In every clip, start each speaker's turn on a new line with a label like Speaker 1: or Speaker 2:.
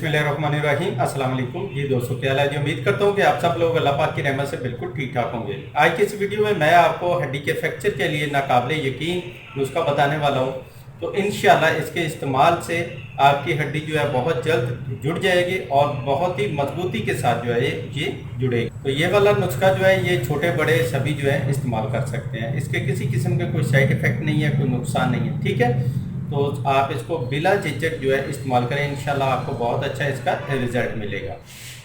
Speaker 1: बिस्मिल्लाहिर्रहमानिर्रहीम। अस्सलाम वालेकुम जी दोस्तों, क्या हाल है जी। उम्मीद करता हूँ कि आप सब लोग अल्लाह पाक की रहमत से बिल्कुल ठीक ठाक होंगे। आज की इस वीडियो में मैं आपको हड्डी के फ्रैक्चर के लिए नाकाबिले यकीन नुस्खा बताने वाला हूँ। तो इंशाल्लाह इसके इस्तेमाल से आपकी हड्डी जो है बहुत जल्द जुड़ जाएगी और बहुत ही मजबूती के साथ जो है ये जुड़ेगी। तो ये वाला नुस्खा जो है ये छोटे बड़े सभी जो है इस्तेमाल कर सकते हैं। इसके किसी किस्म के कोई साइड इफ़ेक्ट नहीं है, कोई नुकसान नहीं है, ठीक है। तो आप इसको बिला झिझक जो है इस्तेमाल करें, इंशाल्लाह आपको बहुत अच्छा इसका रिज़ल्ट मिलेगा।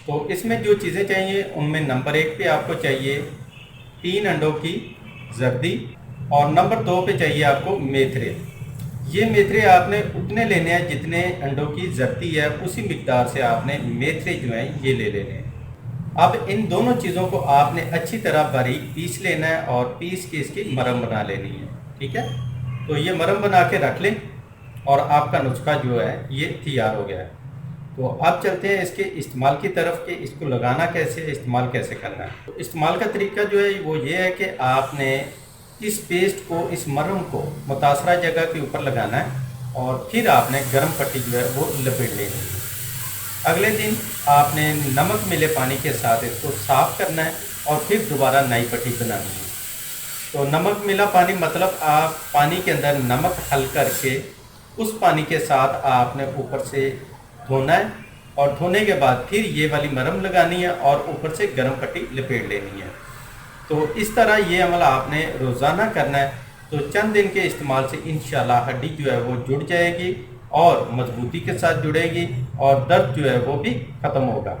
Speaker 1: तो इसमें जो चीज़ें चाहिए उनमें नंबर 1 पे आपको चाहिए 3 अंडों की जर्दी और नंबर 2 पे चाहिए आपको मेथरे। ये मेथरे आपने उतने लेने हैं जितने अंडों की जर्दी है, उसी मिकदार से आपने मेथरे जो हैं ये ले लेने हैं। अब इन दोनों चीज़ों को आपने अच्छी तरह बारीक पीस लेना है और पीस के इसकी मरम बना लेनी है, ठीक है। तो ये मरम बना के रख लें और आपका नुस्खा जो है ये तैयार हो गया है। तो अब चलते हैं इसके इस्तेमाल की तरफ कि इसको लगाना कैसे, इस्तेमाल कैसे करना है। तो इस्तेमाल का तरीका जो है वो ये है कि आपने इस पेस्ट को, इस मरम को मुतासरा जगह के ऊपर लगाना है और फिर आपने गर्म पट्टी जो है वो लपेट लेनी है। अगले दिन आपने नमक मिले पानी के साथ इसको साफ़ करना है और फिर दोबारा नई पट्टी बनानी है। तो नमक मिला पानी मतलब आप पानी के अंदर नमक हल करके उस पानी के साथ आपने ऊपर से धोना है और धोने के बाद फिर ये वाली मरम लगानी है और ऊपर से गर्म पट्टी लपेट लेनी है। तो इस तरह ये अमल आपने रोज़ाना करना है। तो चंद दिन के इस्तेमाल से इंशाल्लाह हड्डी जो है वो जुड़ जाएगी और मजबूती के साथ जुड़ेगी और दर्द जो है वो भी ख़त्म होगा।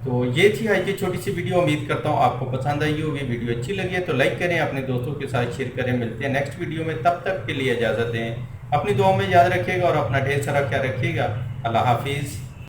Speaker 1: तो ये थी आज की छोटी सी वीडियो। उम्मीद करता हूँ आपको पसंद आई होगी। वीडियो अच्छी लगी है तो लाइक करें, अपने दोस्तों के साथ शेयर करें। मिलते हैं नेक्स्ट वीडियो में, तब तक के लिए इजाज़त दें। अपनी दुआ में याद रखिएगा और अपना ढेर सारा ख्याल रखिएगा। अल्लाह हाफिज़।